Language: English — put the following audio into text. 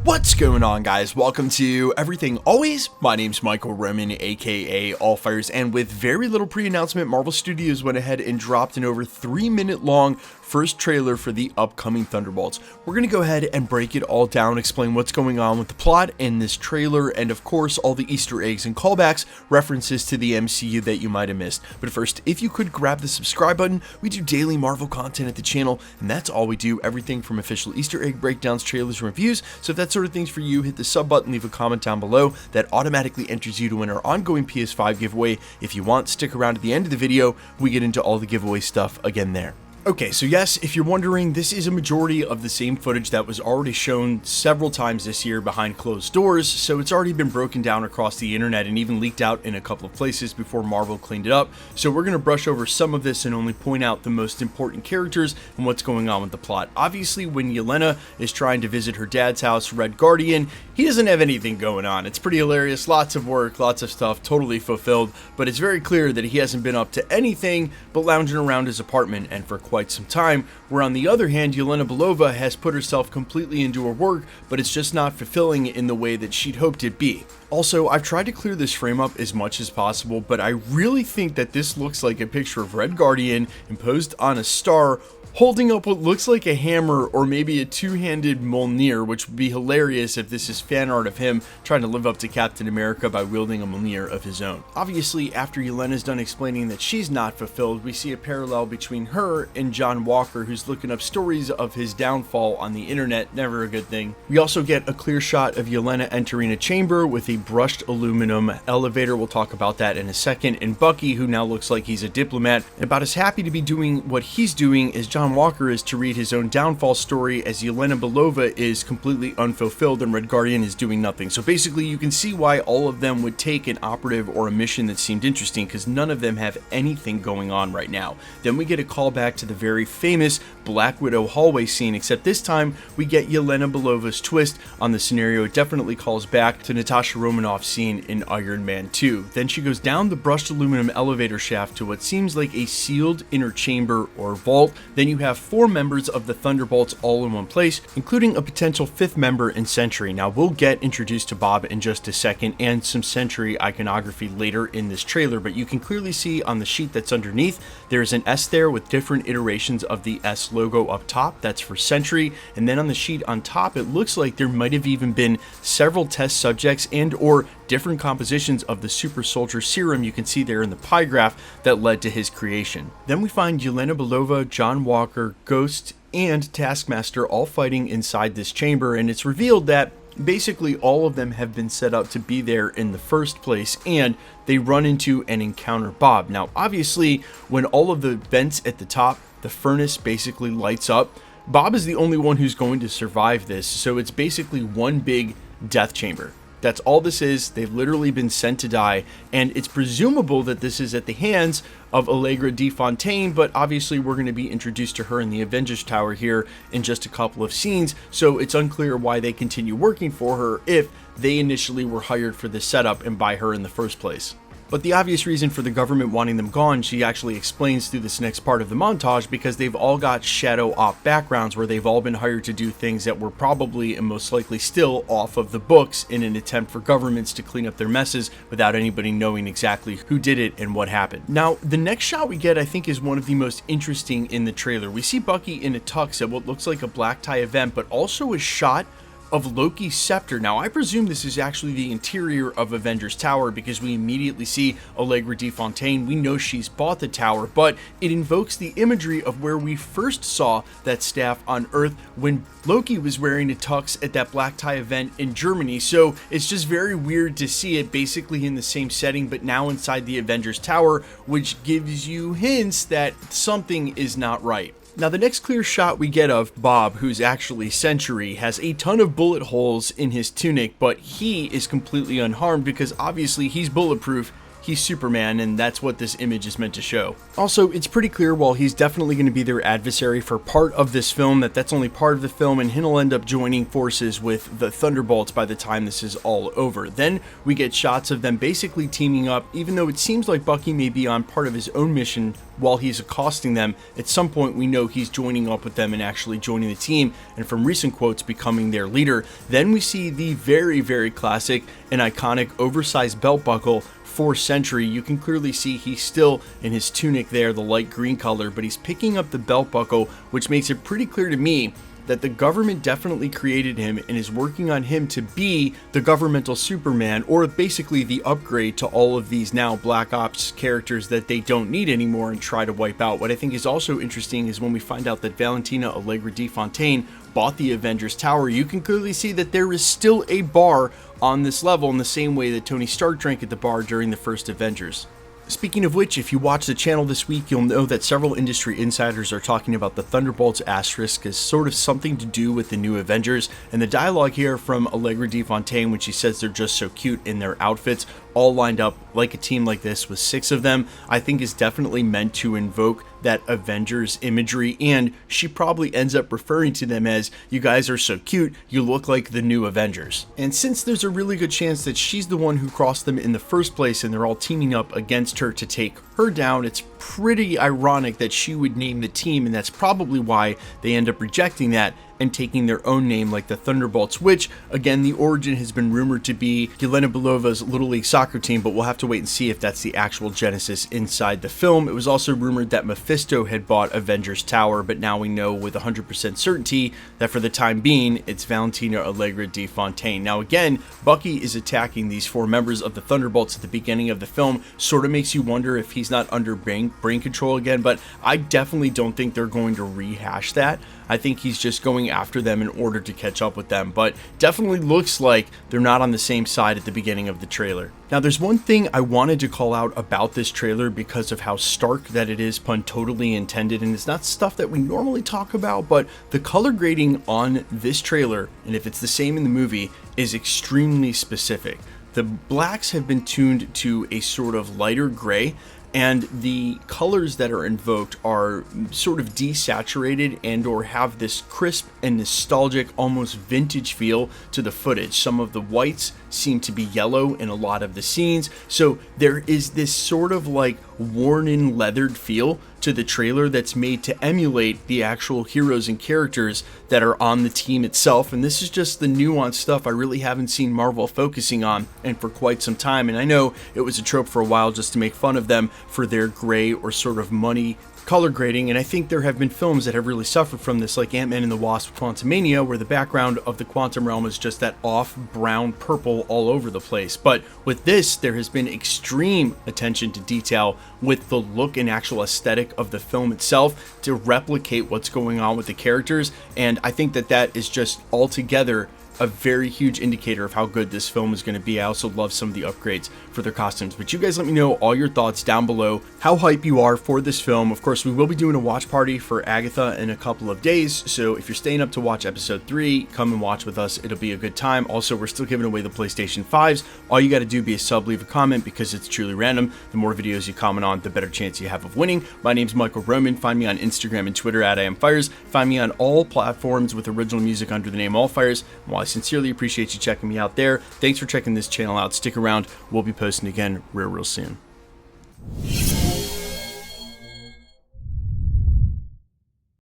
What's going on, guys? Welcome to Everything Always. My name's Michael Roman, aka Allfires, and with very little pre-announcement, Marvel Studios went ahead and dropped an over 3-minute long first trailer for the upcoming Thunderbolts. We're going to go ahead and break it all down, explain what's going on with the plot in this trailer, and of course all the Easter eggs and callbacks, references to the MCU that you might have missed. But first, if you could grab the subscribe button, we do daily Marvel content at the channel, and that's all we do, everything from official Easter egg breakdowns, trailers, and reviews. So if that sort of thing's for you, hit the sub button, leave a comment down below. That automatically enters you to win our ongoing PS5 giveaway. If you want, stick around at the end of the video, we get into all the giveaway stuff again there. Okay, so yes, if you're wondering, this is a majority of the same footage that was already shown several times this year behind closed doors, so it's already been broken down across the internet and even leaked out in a couple of places before Marvel cleaned it up. So we're going to brush over some of this and only point out the most important characters and what's going on with the plot. Obviously, when Yelena is trying to visit her dad's house, Red Guardian, he doesn't have anything going on. It's pretty hilarious, lots of work, lots of stuff, totally fulfilled, but it's very clear that he hasn't been up to anything but lounging around his apartment and for quite some time, where on the other hand, Yelena Belova has put herself completely into her work, but it's just not fulfilling in the way that she'd hoped it'd be. Also, I've tried to clear this frame up as much as possible, but I really think that this looks like a picture of Red Guardian imposed on a star, holding up what looks like a hammer or maybe a two-handed Mjolnir, which would be hilarious if this is fan art of him trying to live up to Captain America by wielding a Mjolnir of his own. Obviously, after Yelena's done explaining that she's not fulfilled, we see a parallel between her and John Walker, who's looking up stories of his downfall on the internet, never a good thing. We also get a clear shot of Yelena entering a chamber with a brushed aluminum elevator. We'll talk about that in a second. And Bucky, who now looks like he's a diplomat, and about as happy to be doing what he's doing as John Walker is to read his own downfall story, as Yelena Belova is completely unfulfilled and Red Guardian is doing nothing. So basically you can see why all of them would take an operative or a mission that seemed interesting, because none of them have anything going on right now. Then we get a callback to the very famous Black Widow hallway scene, except this time we get Yelena Belova's twist on the scenario. It definitely calls back to Natasha Romanoff's scene in Iron Man 2. Then she goes down the brushed aluminum elevator shaft to what seems like a sealed inner chamber or vault. Then you have 4 members of the Thunderbolts all in one place, including a potential 5th member in SENTRY. Now we'll get introduced to Bob in just a second and some SENTRY iconography later in this trailer, but you can clearly see on the sheet that's underneath, there's an S there with different iterations of the S logo up top. That's for SENTRY. And then on the sheet on top, it looks like there might have even been several test subjects and or different compositions of the super soldier serum you can see there in the pie graph that led to his creation. Then we find Yelena Belova, John Walker, Ghost, and Taskmaster all fighting inside this chamber, and it's revealed that basically all of them have been set up to be there in the first place, and they run into and encounter Bob. Now obviously, when all of the vents at the top, the furnace basically lights up, Bob is the only one who's going to survive this, so it's basically one big death chamber. That's all this is. They've literally been sent to die, and it's presumable that this is at the hands of Allegra de Fontaine, but obviously we're going to be introduced to her in the Avengers Tower here in just a couple of scenes, so it's unclear why they continue working for her if they initially were hired for this setup and by her in the first place. But the obvious reason for the government wanting them gone, she actually explains through this next part of the montage, because they've all got shadow op backgrounds where they've all been hired to do things that were probably and most likely still off of the books in an attempt for governments to clean up their messes without anybody knowing exactly who did it and what happened. Now, the next shot we get, I think, is one of the most interesting in the trailer. We see Bucky in a tux at what looks like a black tie event, but also a shot of Loki's scepter. Now I presume this is actually the interior of Avengers Tower, because we immediately see Allegra de Fontaine. We know she's bought the tower, but it invokes the imagery of where we first saw that staff on Earth when Loki was wearing a tux at that black tie event in Germany. So it's just very weird to see it basically in the same setting, but now inside the Avengers Tower, which gives you hints that something is not right. Now the next clear shot we get of Bob, who's actually SENTRY, has a ton of bullet holes in his tunic, but he is completely unharmed because obviously he's bulletproof he's Superman, and that's what this image is meant to show. Also, it's pretty clear while he's definitely going to be their adversary for part of this film, that's only part of the film, and he'll end up joining forces with the Thunderbolts by the time this is all over. Then we get shots of them basically teaming up, even though it seems like Bucky may be on part of his own mission while he's accosting them. At some point we know he's joining up with them and actually joining the team, and from recent quotes becoming their leader. Then we see the very, very classic and iconic oversized belt buckle for SENTRY. You can clearly see he's still in his tunic there, the light green color, but he's picking up the belt buckle, which makes it pretty clear to me that the government definitely created him and is working on him to be the governmental Superman, or basically the upgrade to all of these now Black Ops characters that they don't need anymore and try to wipe out. What I think is also interesting is when we find out that Valentina Allegra de Fontaine bought the Avengers Tower, you can clearly see that there is still a bar on this level in the same way that Tony Stark drank at the bar during the first Avengers. Speaking of which, if you watch the channel this week, you'll know that several industry insiders are talking about the Thunderbolts asterisk as sort of something to do with the new Avengers, and the dialogue here from Allegra de Fontaine when she says they're just so cute in their outfits, all lined up like a team like this with 6 of them, I think is definitely meant to invoke that Avengers imagery, and she probably ends up referring to them as, you guys are so cute, you look like the new Avengers. And since there's a really good chance that she's the one who crossed them in the first place and they're all teaming up against her to take her down, it's pretty ironic that she would name the team, and that's probably why they end up rejecting that and taking their own name like the Thunderbolts, which, again, the origin has been rumored to be Yelena Belova's Little League soccer team, but we'll have to wait and see if that's the actual genesis inside the film. It was also rumored that Mephisto had bought Avengers Tower, but now we know with 100% certainty that for the time being, it's Valentina Allegra de Fontaine. Now again, Bucky is attacking these 4 members of the Thunderbolts at the beginning of the film, sort of makes you wonder if he's not under brain control again, but I definitely don't think they're going to rehash that. I think he's just going after them in order to catch up with them, but definitely looks like they're not on the same side at the beginning of the trailer. Now, there's one thing I wanted to call out about this trailer because of how stark that it is, pun totally intended, and it's not stuff that we normally talk about, but the color grading on this trailer, and if it's the same in the movie, is extremely specific. The blacks have been tuned to a sort of lighter gray, and the colors that are invoked are sort of desaturated and or have this crisp and nostalgic, almost vintage feel to the footage. Some of the whites seem to be yellow in a lot of the scenes, so there is this sort of like worn-in leathered feel to the trailer that's made to emulate the actual heroes and characters that are on the team itself, and this is just the nuanced stuff I really haven't seen Marvel focusing on and for quite some time. And I know it was a trope for a while just to make fun of them for their gray or sort of money color grading, and I think there have been films that have really suffered from this, like Ant-Man and the Wasp: Quantumania, where the background of the quantum realm is just that off brown purple all over the place. But with this, there has been extreme attention to detail with the look and actual aesthetic of the film itself to replicate what's going on with the characters, and I think that that is just altogether a very huge indicator of how good this film is going to be. I also love some of the upgrades for their costumes, but you guys let me know all your thoughts down below, how hype you are for this film. Of course, we will be doing a watch party for Agatha in a couple of days, so if you're staying up to watch episode 3, come and watch with us. It'll be a good time. Also, we're still giving away the PlayStation 5s. All you got to do be a sub, leave a comment, because it's truly random. The more videos you comment on, the better chance you have of winning. My name's Michael Roman. Find me on Instagram and Twitter at IamFires. Find me on all platforms with original music under the name AllFires. While I sincerely appreciate you checking me out there, thanks for checking this channel out. Stick around. We'll be posting again real soon.